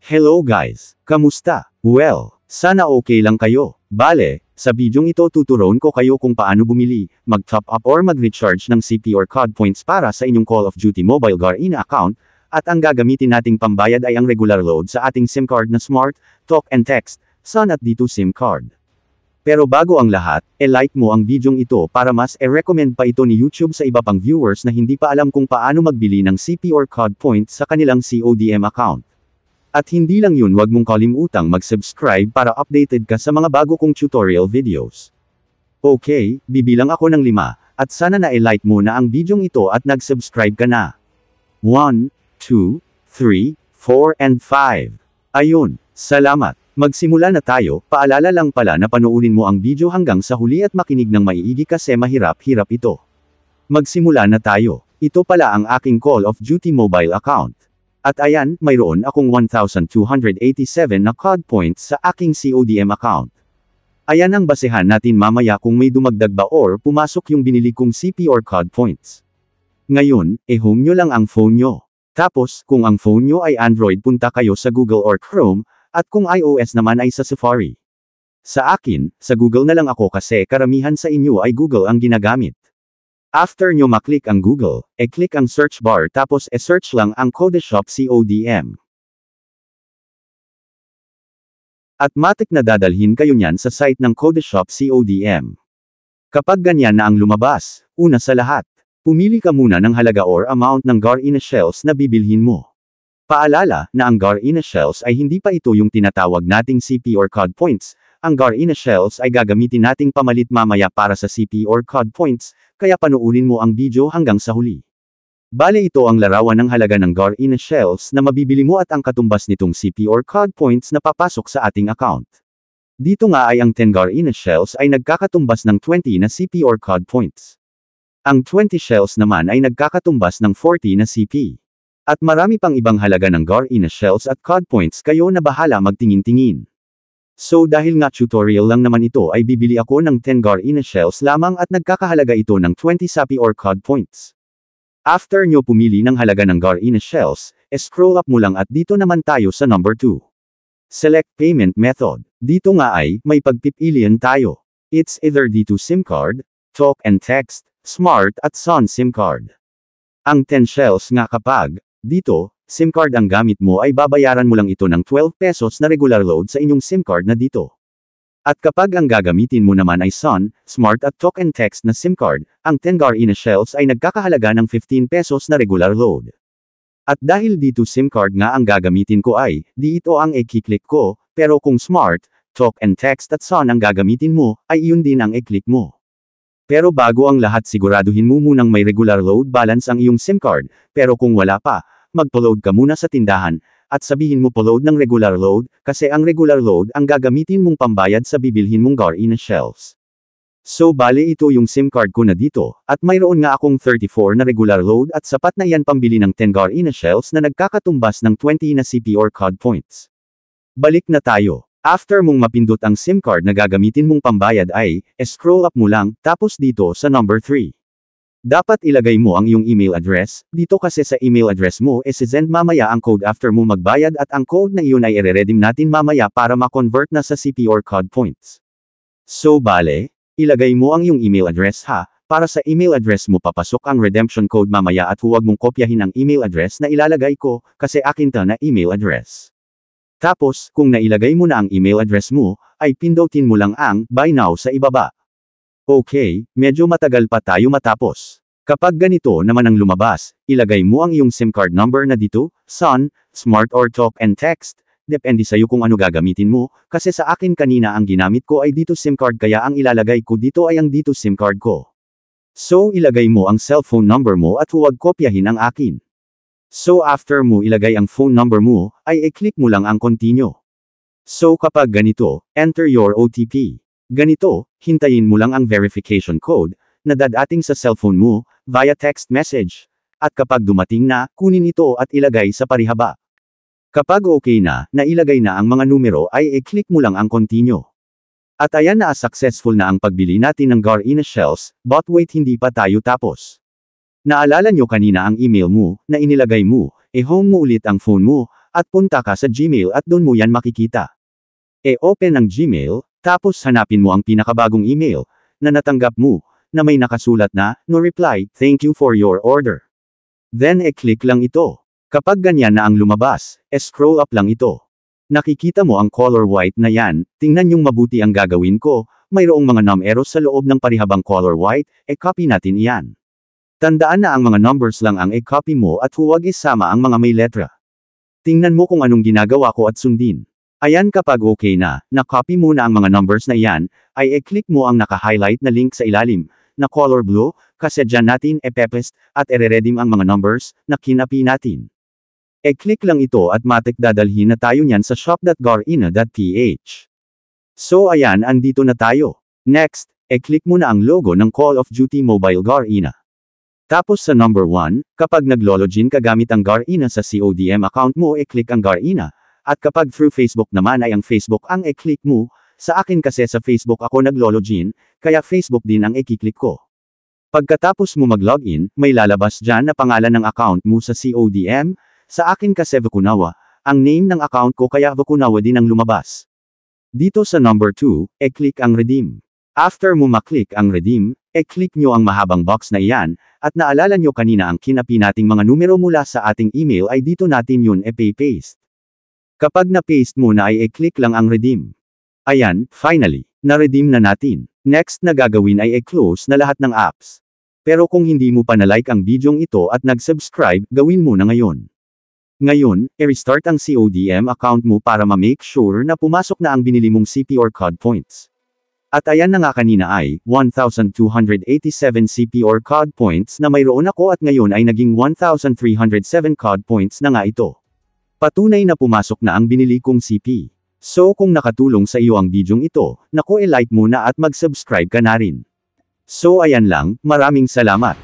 Hello guys! Kamusta? Well, sana okay lang kayo. Bale, sa bidyong ito tuturuan ko kayo kung paano bumili, mag-top up or mag-recharge ng CP or COD points para sa inyong Call of Duty Mobile Garena account, at ang gagamitin nating pambayad ay ang regular load sa ating SIM card na Smart, Talk and Text, Sun at D2 SIM card. Pero bago ang lahat, like mo ang bidyong ito para mas recommend pa ito ni YouTube sa iba pang viewers na hindi pa alam kung paano magbili ng CP or COD points sa kanilang CODM account. At hindi lang yun, wag mong kalimutang mag-subscribe para updated ka sa mga bago kong tutorial videos. Okay, bibilang ako ng 5, at sana na like mo na ang bidyong ito at nag-subscribe ka na. 1, 2, 3, 4 and 5. Ayun, salamat. Magsimula na tayo. Paalala lang pala na panoorin mo ang video hanggang sa huli at makinig ng maiigi kasi mahirap-hirap ito. Magsimula na tayo. Ito pala ang aking Call of Duty mobile account. At ayan, mayroon akong 1,287 na COD points sa aking CODM account. Ayan ang basehan natin mamaya kung may dumagdag ba or pumasok yung binili kong CP or COD points. Ngayon, home nyo lang ang phone nyo. Tapos, kung ang phone nyo ay Android, punta kayo sa Google or Chrome, at kung iOS naman ay sa Safari. Sa akin, sa Google na lang ako kasi karamihan sa inyo ay Google ang ginagamit. After nyo maklik ang Google, click ang search bar tapos search lang ang Codeshop CODM. At matik na dadalhin kayo niyan sa site ng Codeshop CODM. Kapag ganyan na ang lumabas, una sa lahat, pumili ka muna ng halaga or amount ng Garena shells na bibilhin mo. Paalala, na ang Garena shells ay hindi pa ito yung tinatawag nating CP or COD points, ang Garena shells ay gagamitin nating pamalit mamaya para sa CP or COD points, kaya panoorin mo ang video hanggang sa huli. Bale ito ang larawan ng halaga ng Garena shells na mabibili mo at ang katumbas nitong CP or COD points na papasok sa ating account. Dito nga ay ang 10 Garena shells ay nagkakatumbas ng 20 na CP or COD points. Ang 20 shells naman ay nagkakatumbas ng 40 na CP. At marami pang ibang halaga ng Garena shells at COD points, kayo na bahala magtingin-tingin. So dahil nga tutorial lang naman ito ay bibili ako ng 10 Garena shells lamang at nagkakahalaga ito ng 20 CP or COD points. After nyo pumili ng halaga ng Garena shells, scroll up mo lang at dito naman tayo sa number 2. Select payment method. Dito nga ay may pagpipilian tayo. It's either D2 SIM card, Talk and Text, Smart at Sun SIM card. Ang 10 shells nga kapag dito, SIM card ang gamit mo ay babayaran mo lang ito ng 12 pesos na regular load sa inyong SIM card na dito. At kapag ang gagamitin mo naman ay Sun, Smart at Talk and Text na SIM card, ang 10 Garena shells ay nagkakahalaga ng 15 pesos na regular load. At dahil dito SIM card nga ang gagamitin ko ay, di ito ang i-click ko, pero kung Smart, Talk and Text at Sun ang gagamitin mo, ay iyon din ang i-click mo. Pero bago ang lahat siguraduhin mo munang may regular load balance ang iyong SIM card, pero kung wala pa, magpo-load ka muna sa tindahan, at sabihin mo po-load ng regular load, kasi ang regular load ang gagamitin mong pambayad sa bibilhin mong Garena shells. So bale ito yung SIM card ko na dito, at mayroon nga akong 34 na regular load at sapat na iyan pambili ng 10 Garena shells na nagkakatumbas ng 20 na CP or COD points. Balik na tayo. After mong mapindot ang SIM card na gagamitin mong pambayad ay, scroll up mo lang, tapos dito sa number 3. Dapat ilagay mo ang iyong email address, dito kasi sa email address mo send mamaya ang code after mo magbayad at ang code na iyon ay i-redeem natin mamaya para ma-convert na sa CP or COD points. So bale, ilagay mo ang iyong email address ha, para sa email address mo papasok ang redemption code mamaya at huwag mong kopyahin ang email address na ilalagay ko, kasi akin ta na email address. Tapos, kung nailagay mo na ang email address mo, ay pindutin mo lang ang buy now sa ibaba. Okay, medyo matagal pa tayo matapos. Kapag ganito naman ang lumabas, ilagay mo ang iyong SIM card number na dito, Sun, Smart or Talk and Text, depende sa'yo kung ano gagamitin mo, kasi sa akin kanina ang ginamit ko ay dito SIM card kaya ang ilalagay ko dito ay ang dito SIM card ko. So ilagay mo ang cellphone number mo at huwag kopyahin ang akin. So after mo ilagay ang phone number mo, ay i-click mo lang ang continue. So kapag ganito, enter your OTP. Ganito, hintayin mo lang ang verification code, na dadating sa cellphone mo, via text message. At kapag dumating na, kunin ito at ilagay sa parihaba. Kapag okay na, nailagay na ang mga numero ay i-click mo lang ang continue. At ayan na successful na ang pagbili natin ng Garena shells, but wait hindi pa tayo tapos. Naalala nyo kanina ang email mo, na inilagay mo, home mo ulit ang phone mo, At punta ka sa Gmail at doon mo yan makikita. E-open ang Gmail, tapos hanapin mo ang pinakabagong email na natanggap mo, na may nakasulat na, no reply, thank you for your order. Then e-click lang ito. Kapag ganyan na ang lumabas, scroll up lang ito. Nakikita mo ang color white na yan, tingnan yung mabuti ang gagawin ko, mayroong mga numeros sa loob ng parihabang color white, copy natin iyan. Tandaan na ang mga numbers lang ang copy mo at huwag isama ang mga may letra. Tingnan mo kung anong ginagawa ko at sundin. Ayan kapag okay na, na-copy mo na ang mga numbers na iyan, ay click mo ang naka-highlight na link sa ilalim, na color blue, kasi dyan natin e-paste, at ere-redeem ang mga numbers, na kinapi natin. E-click lang ito at matik dadalhin na tayo niyan sa shop.garina.ph. So ayan, andito na tayo. Next, e-click mo na ang logo ng Call of Duty Mobile Garina. Tapos sa number 1, kapag naglo-login ka gamit ang Garina sa CODM account mo, e-click ang Garina. At kapag through Facebook naman ay ang Facebook ang e-click mo, sa akin kasi sa Facebook ako naglo-login, kaya Facebook din ang e-click ko. Pagkatapos mo mag-login, may lalabas dyan na pangalan ng account mo sa CODM, sa akin kasi Vakunawa, ang name ng account ko kaya Vakunawa din ang lumabas. Dito sa number 2, e-click ang redeem. After mo maklik ang redeem, e-click nyo ang mahabang box na iyan, at naalala nyo kanina ang kinapi nating mga numero mula sa ating email ay dito natin yun e-paste. Kapag na-paste mo na ay e-click lang ang redeem. Ayan, finally, na-redeem na natin. Next na gagawin ay e-close na lahat ng apps. Pero kung hindi mo pa na-like ang bidyong ito at nag-subscribe, gawin mo na ngayon. Ngayon, i-restart ang CODM account mo para ma-make sure na pumasok na ang binili mong CP or COD points. At ayan na nga kanina ay, 1,287 CP or COD points na mayroon ako at ngayon ay naging 1,307 COD points na nga ito. Patunay na pumasok na ang binili kong CP. So kung nakatulong sa iyo ang bidyong ito, naku e-like mo na at mag-subscribe ka na rin. So ayan lang, maraming salamat.